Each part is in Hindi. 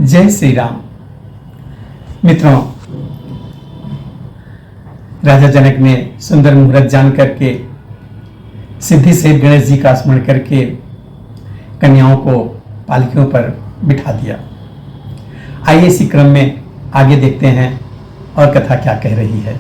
जय श्री राम। मित्रों, राजा जनक ने सुंदर मुहूर्त जान करके सिद्धि सहित गणेश जी का स्मरण करके कन्याओं को पालकियों पर बिठा दिया। आइए इसी क्रम में आगे देखते हैं और कथा क्या कह रही है।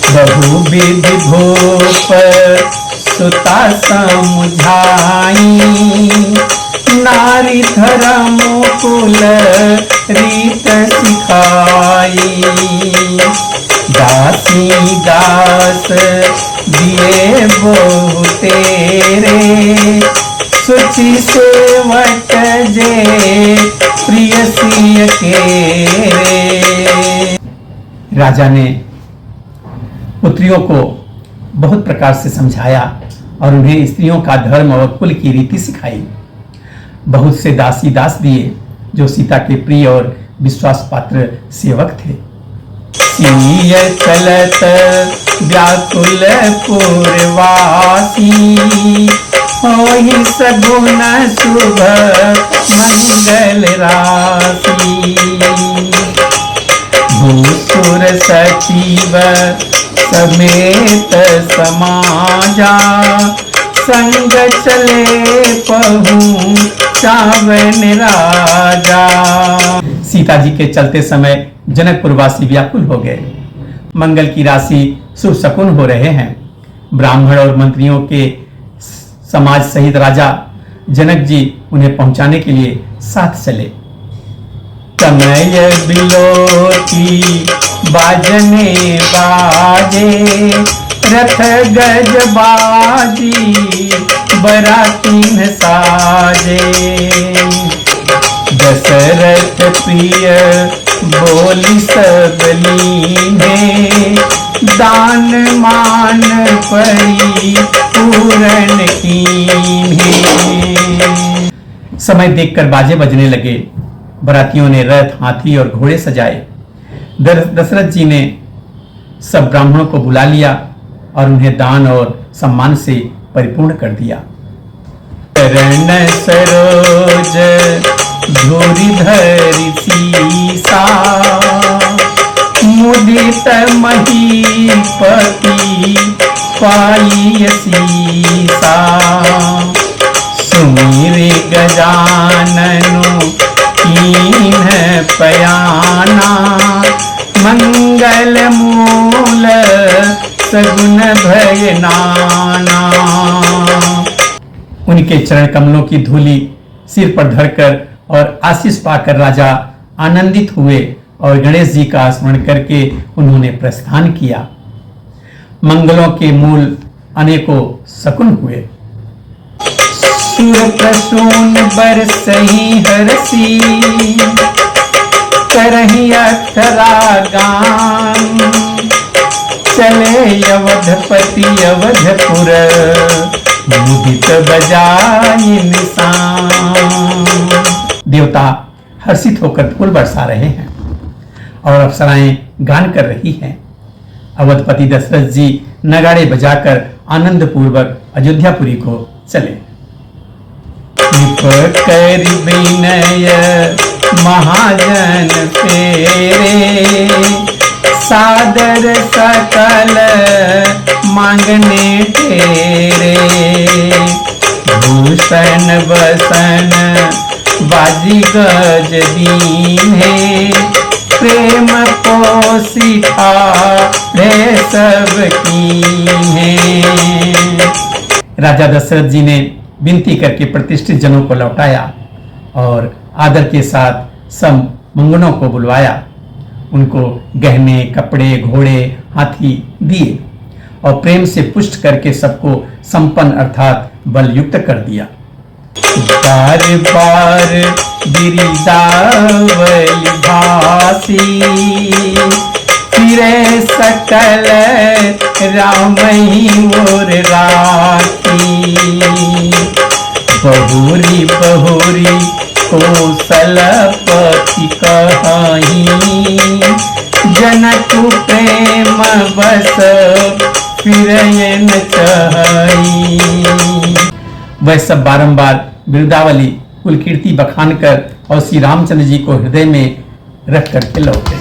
बहुविधि भूप सुता समुझाई, नारी धर्म कुल रीत सिखाई। दासी दास दिए बहु तेरे, सुचि सेवक जे प्रियसी केरे। राजा ने पुत्रियों को बहुत प्रकार से समझाया और उन्हें स्त्रियों का धर्म और कुल की रीति सिखाई। बहुत से दासी दास दिए जो सीता के प्रिय और विश्वास पात्र सेवक थे। सिय चलत व्याकुल पुरवासी, होहि सगुन शुभ मंगल राशि। भूसुर सचिव समेत समाजा, संग चले पहुँ चावन राजा। सीता जी के चलते समय जनकपुरवासी व्याकुल हो गए। मंगल की राशि शुभ शकुन हो रहे हैं। ब्राह्मण और मंत्रियों के समाज सहित राजा जनक जी उन्हें पहुंचाने के लिए साथ चले। समय बिलोती बाजने बाजे, रथ गज बाजी बरातीन साजे। दशरथ प्रिय बोली सब लीने, दान मान परी पूरन कीन्हे। समय देखकर बाजे बजने लगे। बरातियों ने रथ, हाथी और घोड़े सजाए। दशरथ जी ने सब ब्राह्मणों को बुला लिया और उन्हें दान और सम्मान से परिपूर्ण कर दिया। चरण सरोज धूरि धरि सीसा, मुदित महीपति पाई सीसा। सुमिरि गजाननु कीन्ह पयाना, मंगल मूल सगुन भय नाना। उनके चरण कमलों की धूलि सिर पर धरकर और आशीष पाकर राजा आनंदित हुए और गणेश जी का स्मरण करके उन्होंने प्रस्थान किया। मंगलों के मूल अनेकों शकुन हुए। सुर प्रसून बरसहि हरसी, करहि अक्षरा गान। चले अवधपति अवधपुर, मुदित बजाई निशान। देवता हर्षित होकर फूल बरसा रहे हैं और अप्सराएं गान कर रही हैं। अवधपति दशरथ जी नगाड़े बजाकर आनंद पूर्वक अयोध्यापुरी को चले। कर विनय महाजन फेरे, सादर सकल मांगने तेरे। भूषण वसन बाजी गज दीन्हे, प्रेम पोषिता रे सब कीन्हे। राजा दशरथ जी ने विनती करके प्रतिष्ठित जनों को लौटाया और आदर के साथ सब मंगनों को बुलवाया। उनको गहने, कपड़े, घोड़े, हाथी दिए और प्रेम से पुष्ट करके सबको संपन्न अर्थात बल युक्त कर दिया। बार बार बिरिदावली भासी, फिरे सकल रामहि मोर राखी। बहुरी बहुरी कौशलपति कहाई, जनक प्रेम बस फिरयन चाही। वह सब बारंबार बिरुदावली कुल कीर्ति बखान कर और श्री रामचंद्र जी को हृदय में रख करके लौटे।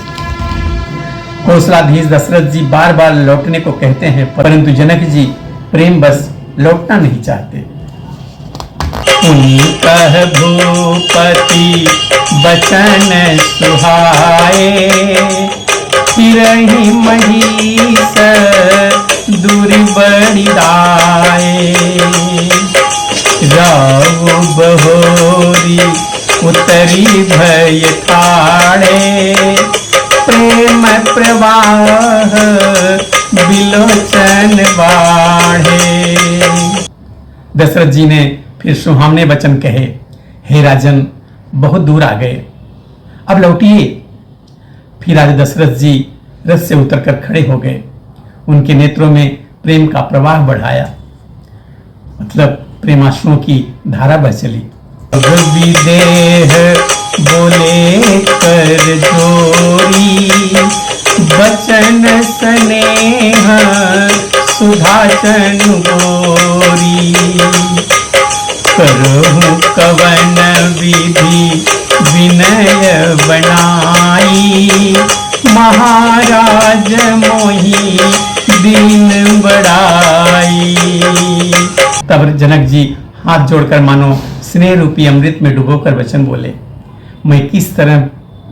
कौशलाधीश दशरथ जी बार बार लौटने को कहते हैं, परंतु जनक जी प्रेम बस लौटना नहीं चाहते। उनका भूपति बचन सुहाए, फिरहि महिष दूरि बड़ी दाए। राव बहोरी उतरी भय ठाड़े, प्रेम प्रवाह बिलोचन बाढ़े। दशरथ जी ने फिर सुहावने वचन कहे, हे राजन बहुत दूर आ गए, अब लौटिए। फिर राजा दशरथ जी रथ से उतरकर खड़े हो गए, उनके नेत्रों में प्रेम का प्रवाह बढ़ाया, मतलब प्रेमाश्रुओं की धारा बह चली। विदेह बोले कर जोरी, बचन स्नेह सुधाचन गोरी। करहु कवन विधि विनय बनाई, महाराज मोहि दीन बड़ाई। तब जनक जी हाथ जोड़कर मानो स्नेह रूपी अमृत में डुबोकर वचन बोले, मैं किस तरह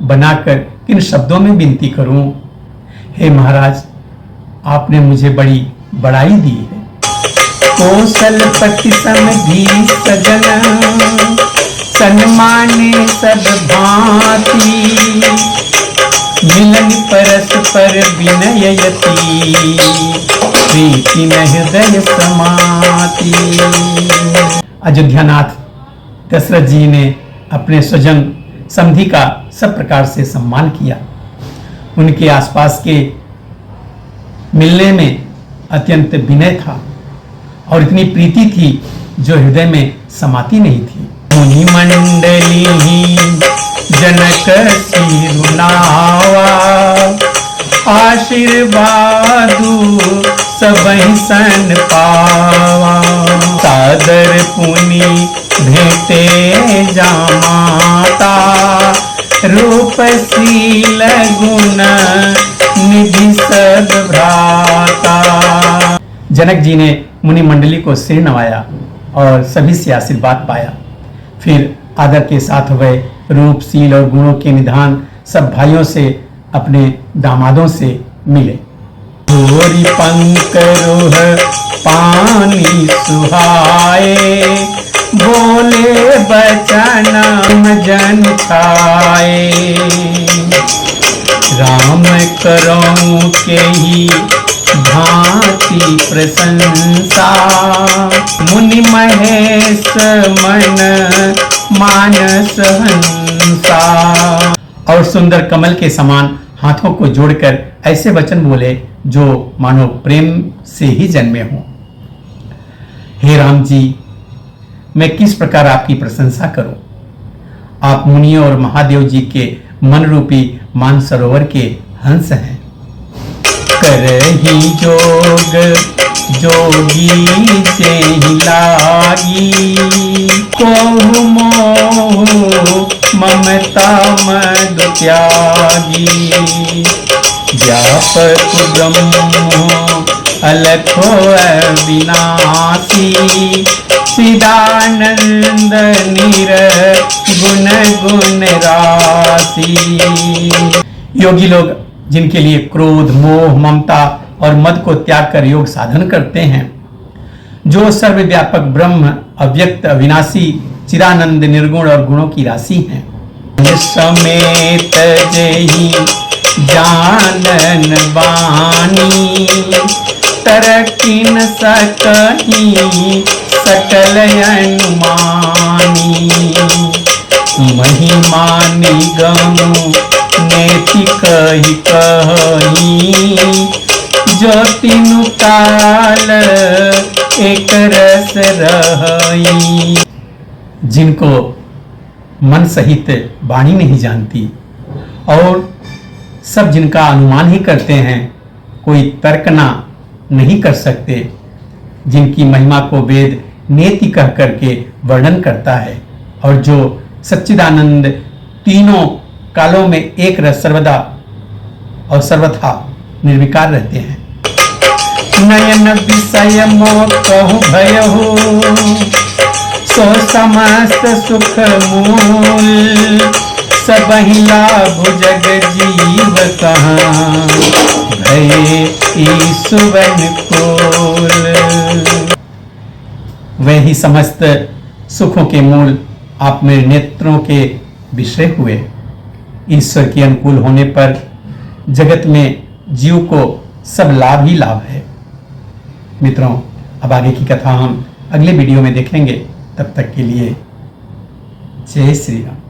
बनाकर किन शब्दों में विनती करूं। हे महाराज, आपने मुझे बड़ी बड़ाई दी है। कौशलपति समधी सजन, सन्माने सब भांति। मिलन परस्पर विनययति, प्रीति न हृदय समाति। अयोध्यानाथ दशरथ जी ने अपने स्वजन समधी का सब प्रकार से सम्मान किया। उनके आसपास के मिलने में अत्यंत विनय था और इतनी प्रीति थी जो हृदय में समाती नहीं थी। मुनि मंडली जनक सिरुनावा, आशीर्वादु सबहि सन पावा। सादर पुनि भेटे जामाता, रूप शील गुण निधि सब भ्राता। जनक जी ने मुनि मंडली को सिर नवाया और सभी से आशीर्वाद पाया। फिर आदर के साथ वह रूप शील और गुणों के निधान सब भाइयों से अपने दामादों से मिले। भूरी पंकरोह पानी सुहाए, बोले बचन जन छाए। राम करऊं के ही भांति प्रशंसा, मुनि महेश मन मानस हंसा। और सुंदर कमल के समान हाथों को जोड़कर ऐसे वचन बोले जो मानो प्रेम से ही जन्मे हों। हे राम जी, मैं किस प्रकार आपकी प्रशंसा करूं। आप मुनियों और महादेव जी के मन रूपी मानसरोवर के हंस हैं। करहि जोग जोगी से ही लागी, कोहु मोह ममता मद त्यागी। व्यापक ब्रह्म अलखो अविनाशी, चिदानंद निर गुण गुण राशि। योगी लोग जिनके लिए क्रोध मोह ममता और मद को त्याग कर योग साधन करते हैं, जो सर्वव्यापक ब्रह्म अव्यक्त अविनाशी चिदानंद निर्गुण और गुणों की राशि हैं। समेत जही जानन बानी, तरकिन सकही सकल अनुमानी। महिमा निगम नेति कही कही, जो तीनु काल एक रस रही। जिनको मन सहित वाणी नहीं जानती और सब जिनका अनुमान ही करते हैं, कोई तर्कना नहीं कर सकते, जिनकी महिमा को वेद नेति कह करके वर्णन करता है और जो सच्चिदानंद तीनों कालों में एक रस सर्वदा और सर्वथा निर्विकार रहते हैं। नयन विषय मोह कहु भयहु, सो समस्त सुख मूल, सबहि लाभ जग जीव कहाँ, भये ईसुवन कोल। वे ही समस्त सुखों के मूल आप मेरे नेत्रों के विषय हुए। ईश्वर के अनुकूल होने पर जगत में जीव को सब लाभ ही लाभ है। मित्रों, अब आगे की कथा हम अगले वीडियो में देखेंगे। तब तक के लिए जय श्री राम।